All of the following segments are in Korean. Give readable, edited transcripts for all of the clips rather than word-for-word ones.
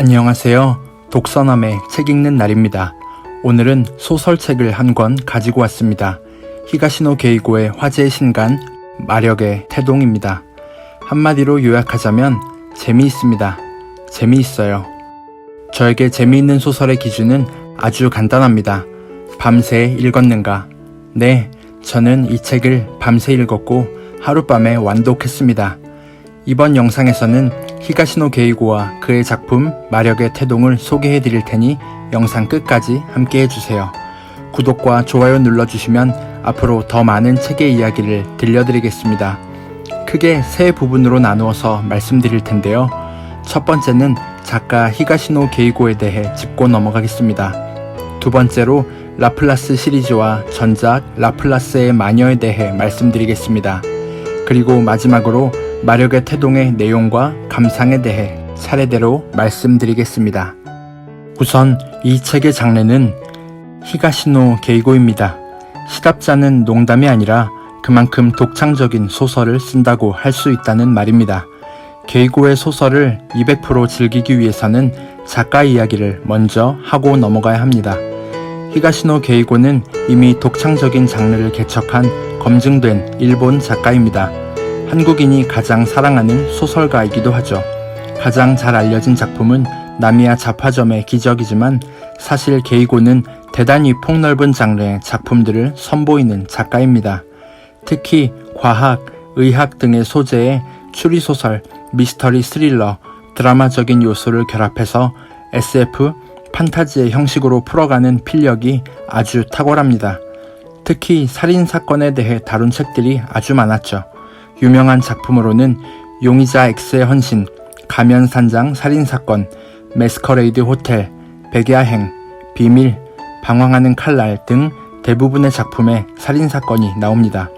안녕하세요. 독서남의 책 읽는 날입니다. 오늘은 소설책을 한 권 가지고 왔습니다. 히가시노 게이고의 화제의 신간 마력의 태동입니다. 한마디로 요약하자면 재미있습니다. 재미있어요. 저에게 재미있는 소설의 기준은 아주 간단합니다. 밤새 읽었는가? 네, 저는 이 책을 밤새 읽었고 하룻밤에 완독했습니다. 이번 영상에서는 히가시노 게이고와 그의 작품 마력의 태동을 소개해 드릴 테니 영상 끝까지 함께 해주세요. 구독과 좋아요 눌러주시면 앞으로 더 많은 책의 이야기를 들려드리겠습니다. 크게 세 부분으로 나누어서 말씀드릴 텐데요. 첫 번째는 작가 히가시노 게이고에 대해 짚고 넘어가겠습니다. 두 번째로 라플라스 시리즈와 전작 라플라스의 마녀에 대해 말씀드리겠습니다. 그리고 마지막으로 마력의 태동의 내용과 감상에 대해 차례대로 말씀드리겠습니다. 우선 이 책의 장르는 히가시노 게이고입니다. 시답자는 농담이 아니라 그만큼 독창적인 소설을 쓴다고 할 수 있다는 말입니다. 게이고의 소설을 200% 즐기기 위해서는 작가 이야기를 먼저 하고 넘어가야 합니다. 히가시노 게이고는 이미 독창적인 장르를 개척한 검증된 일본 작가입니다. 한국인이 가장 사랑하는 소설가이기도 하죠. 가장 잘 알려진 작품은 나미야 잡화점의 기적이지만 사실 게이고는 대단히 폭넓은 장르의 작품들을 선보이는 작가입니다. 특히 과학, 의학 등의 소재의 추리소설, 미스터리 스릴러, 드라마적인 요소를 결합해서 SF, 판타지의 형식으로 풀어가는 필력이 아주 탁월합니다. 특히 살인사건에 대해 다룬 책들이 아주 많았죠. 유명한 작품으로는 용의자 X의 헌신, 가면산장 살인사건, 매스커레이드 호텔, 백야행, 비밀, 방황하는 칼날 등 대부분의 작품에 살인사건이 나옵니다.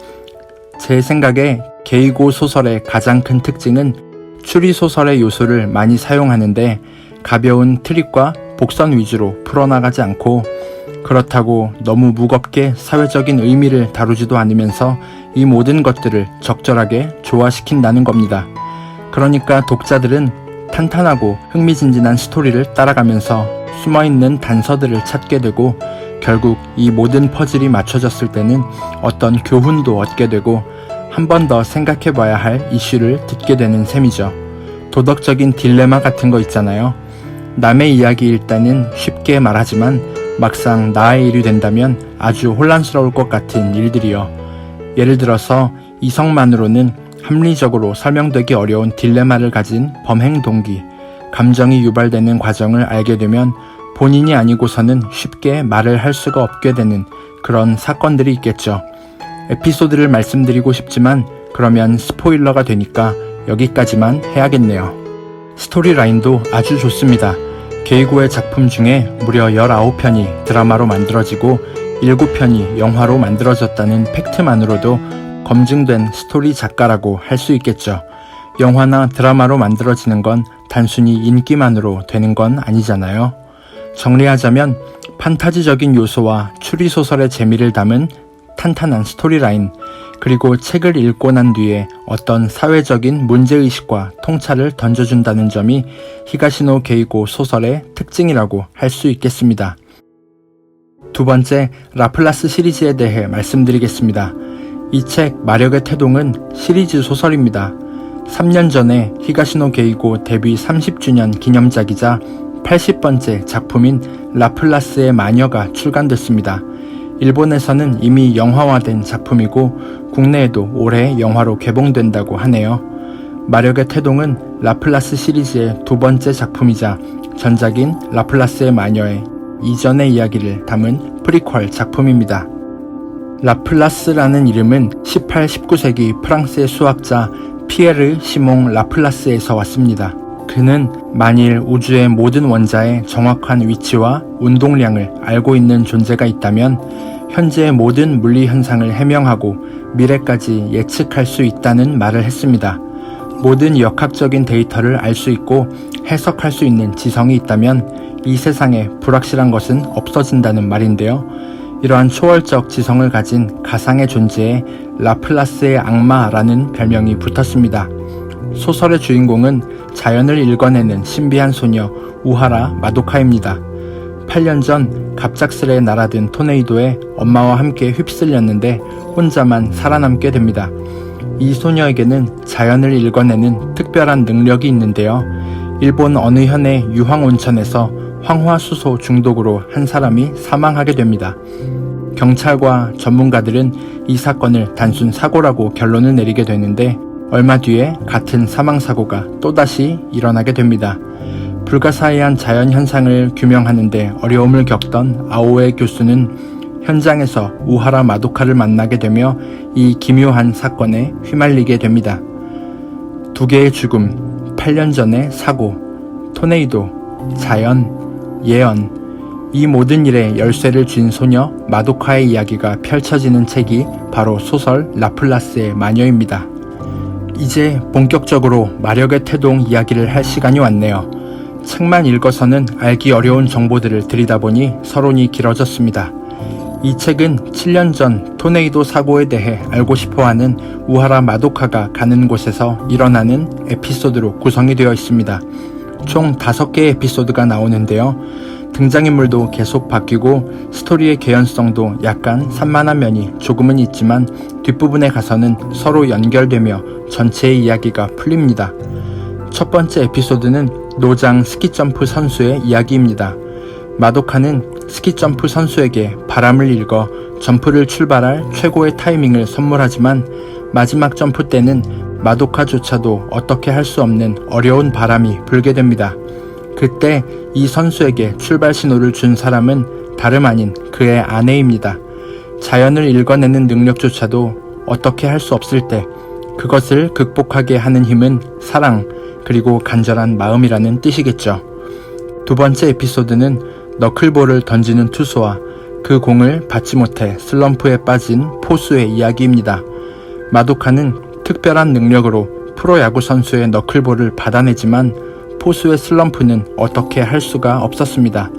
제 생각에 게이고 소설의 가장 큰 특징은 추리소설의 요소를 많이 사용하는데 가벼운 트릭과 복선 위주로 풀어나가지 않고 그렇다고 너무 무겁게 사회적인 의미를 다루지도 않으면서 이 모든 것들을 적절하게 조화시킨다는 겁니다. 그러니까 독자들은 탄탄하고 흥미진진한 스토리를 따라가면서 숨어있는 단서들을 찾게 되고 결국 이 모든 퍼즐이 맞춰졌을 때는 어떤 교훈도 얻게 되고 한 번 더 생각해봐야 할 이슈를 듣게 되는 셈이죠. 도덕적인 딜레마 같은 거 있잖아요. 남의 이야기일 때는 쉽게 말하지만 막상 나의 일이 된다면 아주 혼란스러울 것 같은 일들이요. 예를 들어서 이성만으로는 합리적으로 설명되기 어려운 딜레마를 가진 범행 동기, 감정이 유발되는 과정을 알게 되면 본인이 아니고서는 쉽게 말을 할 수가 없게 되는 그런 사건들이 있겠죠. 에피소드를 말씀드리고 싶지만 그러면 스포일러가 되니까 여기까지만 해야겠네요. 스토리 라인도 아주 좋습니다. 게이고의 작품 중에 무려 19편이 드라마로 만들어지고 7편이 영화로 만들어졌다는 팩트만으로도 검증된 스토리 작가라고 할 수 있겠죠. 영화나 드라마로 만들어지는 건 단순히 인기만으로 되는 건 아니잖아요. 정리하자면 판타지적인 요소와 추리소설의 재미를 담은 탄탄한 스토리라인, 그리고 책을 읽고 난 뒤에 어떤 사회적인 문제의식과 통찰을 던져준다는 점이 히가시노 게이고 소설의 특징이라고 할 수 있겠습니다. 두 번째, 라플라스 시리즈에 대해 말씀드리겠습니다. 이 책 마력의 태동은 시리즈 소설입니다. 3년 전에 히가시노 게이고 데뷔 30주년 기념작이자 80번째 작품인 라플라스의 마녀가 출간됐습니다. 일본에서는 이미 영화화된 작품이고 국내에도 올해 영화로 개봉된다고 하네요. 마력의 태동은 라플라스 시리즈의 두 번째 작품이자 전작인 라플라스의 마녀의 이전의 이야기를 담은 프리퀄 작품입니다. 라플라스라는 이름은 18, 19세기 프랑스의 수학자 피에르 시몽 라플라스에서 왔습니다. 그는 만일 우주의 모든 원자의 정확한 위치와 운동량을 알고 있는 존재가 있다면 현재의 모든 물리 현상을 해명하고 미래까지 예측할 수 있다는 말을 했습니다. 모든 역학적인 데이터를 알 수 있고 해석할 수 있는 지성이 있다면 이 세상에 불확실한 것은 없어진다는 말인데요. 이러한 초월적 지성을 가진 가상의 존재에 라플라스의 악마라는 별명이 붙었습니다. 소설의 주인공은 자연을 읽어내는 신비한 소녀 우하라 마도카입니다. 8년 전 갑작스레 날아든 토네이도에 엄마와 함께 휩쓸렸는데 혼자만 살아남게 됩니다. 이 소녀에게는 자연을 읽어내는 특별한 능력이 있는데요. 일본 어느 현의 유황온천에서 황화수소 중독으로 한 사람이 사망하게 됩니다. 경찰과 전문가들은 이 사건을 단순 사고라고 결론을 내리게 되는데 얼마 뒤에 같은 사망사고가 또다시 일어나게 됩니다. 불가사의한 자연현상을 규명하는 데 어려움을 겪던 아오에 교수는 현장에서 우하라 마도카를 만나게 되며 이 기묘한 사건에 휘말리게 됩니다. 두 개의 죽음, 8년 전의 사고, 토네이도, 자연, 예언, 이 모든 일에 열쇠를 쥔 소녀 마도카의 이야기가 펼쳐지는 책이 바로 소설 라플라스의 마녀입니다. 이제 본격적으로 마력의 태동 이야기를 할 시간이 왔네요. 책만 읽어서는 알기 어려운 정보들을 들이다보니 서론이 길어졌습니다. 이 책은 7년 전 토네이도 사고에 대해 알고 싶어하는 우하라 마도카가 가는 곳에서 일어나는 에피소드로 구성이 되어 있습니다. 총 5개의 에피소드가 나오는데요. 등장인물도 계속 바뀌고 스토리의 개연성도 약간 산만한 면이 조금은 있지만 뒷부분에 가서는 서로 연결되며 전체의 이야기가 풀립니다. 첫 번째 에피소드는 노장 스키점프 선수의 이야기입니다. 마도카는 스키점프 선수에게 바람을 읽어 점프를 출발할 최고의 타이밍을 선물하지만 마지막 점프 때는 마도카조차도 어떻게 할 수 없는 어려운 바람이 불게 됩니다. 그때 이 선수에게 출발 신호를 준 사람은 다름 아닌 그의 아내입니다. 자연을 읽어내는 능력조차도 어떻게 할 수 없을 때 그것을 극복하게 하는 힘은 사랑 그리고 간절한 마음이라는 뜻이겠죠. 두 번째 에피소드는 너클볼을 던지는 투수와 그 공을 받지 못해 슬럼프에 빠진 포수의 이야기입니다. 마도카는 특별한 능력으로 프로야구 선수의 너클볼을 받아내지만 포수의 슬럼프는 어떻게 할 수가 없었습니다.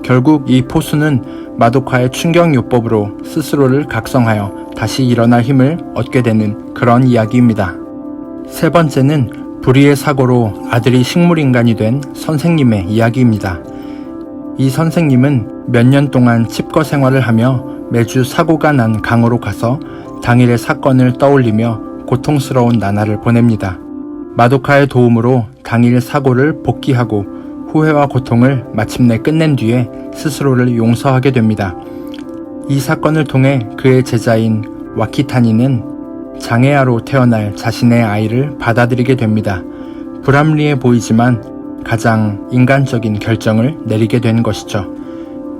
결국 이 포수는 마도카의 충격요법으로 스스로를 각성하여 다시 일어날 힘을 얻게 되는 그런 이야기입니다. 세 번째는 불의의 사고로 아들이 식물인간이 된 선생님의 이야기입니다. 이 선생님은 몇 년 동안 칩거 생활을 하며 매주 사고가 난 강으로 가서 당일의 사건을 떠올리며 고통스러운 나날을 보냅니다. 마도카의 도움으로 당일 사고를 복귀하고 후회와 고통을 마침내 끝낸 뒤에 스스로를 용서하게 됩니다. 이 사건을 통해 그의 제자인 와키타니는 장애아로 태어날 자신의 아이를 받아들이게 됩니다. 불합리해 보이지만 가장 인간적인 결정을 내리게 된 것이죠.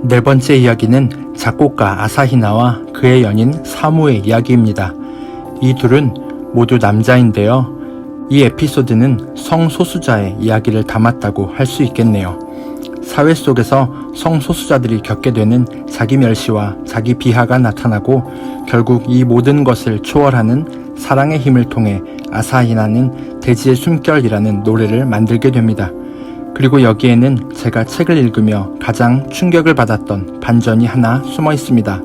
네 번째 이야기는 작곡가 아사히나와 그의 연인 사무의 이야기입니다. 이 둘은 모두 남자인데요. 이 에피소드는 성소수자의 이야기를 담았다고 할 수 있겠네요. 사회 속에서 성소수자들이 겪게 되는 자기 멸시와 자기 비하가 나타나고 결국 이 모든 것을 초월하는 사랑의 힘을 통해 아사히나는 대지의 숨결이라는 노래를 만들게 됩니다. 그리고 여기에는 제가 책을 읽으며 가장 충격을 받았던 반전이 하나 숨어 있습니다.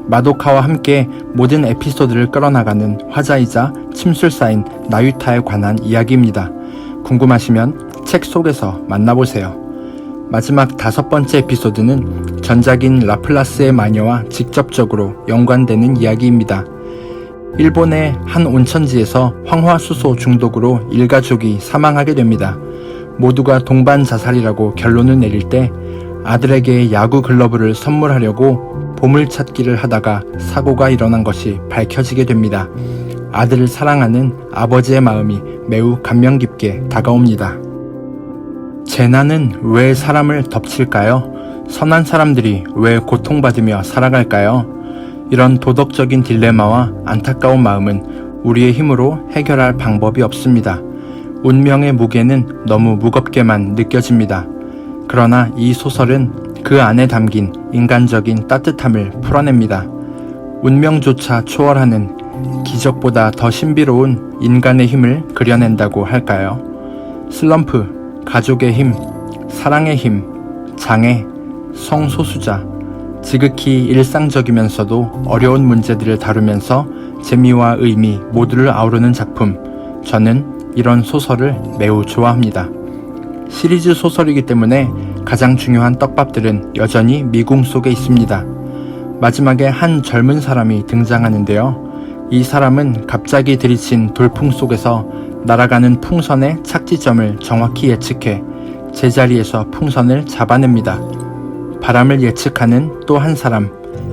마도카와 함께 모든 에피소드를 끌어나가는 화자이자 침술사인 나유타에 관한 이야기입니다. 궁금하시면 책 속에서 만나보세요. 마지막 5번째 에피소드는 전작인 라플라스의 마녀와 직접적으로 연관되는 이야기입니다. 일본의 한 온천지에서 황화수소 중독으로 일가족이 사망하게 됩니다. 모두가 동반 자살이라고 결론을 내릴 때 아들에게 야구 글러브를 선물하려고 보물찾기를 하다가 사고가 일어난 것이 밝혀지게 됩니다. 아들을 사랑하는 아버지의 마음이 매우 감명 깊게 다가옵니다. 재난은 왜 사람을 덮칠까요? 선한 사람들이 왜 고통받으며 살아갈까요? 이런 도덕적인 딜레마와 안타까운 마음은 우리의 힘으로 해결할 방법이 없습니다. 운명의 무게는 너무 무겁게만 느껴집니다. 그러나 이 소설은 그 안에 담긴 인간적인 따뜻함을 풀어냅니다. 운명조차 초월하는 기적보다 더 신비로운 인간의 힘을 그려낸다고 할까요? 슬럼프, 가족의 힘, 사랑의 힘, 장애, 성소수자, 지극히 일상적이면서도 어려운 문제들을 다루면서 재미와 의미 모두를 아우르는 작품. 저는 이런 소설을 매우 좋아합니다. 시리즈 소설이기 때문에 가장 중요한 떡밥들은 여전히 미궁 속에 있습니다. 마지막에 한 젊은 사람이 등장하는데요. 이 사람은 갑자기 들이친 돌풍 속에서 날아가는 풍선의 착지점을 정확히 예측해 제자리에서 풍선을 잡아냅니다. 바람을 예측하는 또 한 사람,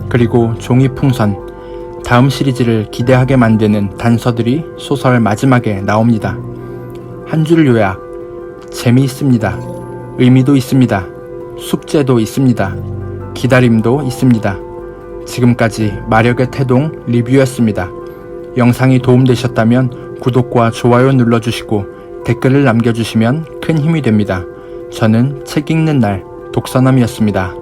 그리고 종이풍선, 다음 시리즈를 기대하게 만드는 단서들이 소설 마지막에 나옵니다. 한 줄 요약, 재미있습니다. 의미도 있습니다. 숙제도 있습니다. 기다림도 있습니다. 지금까지 마력의 태동 리뷰였습니다. 영상이 도움되셨다면 구독과 좋아요 눌러주시고 댓글을 남겨주시면 큰 힘이 됩니다. 저는 책 읽는 날 독서남이었습니다.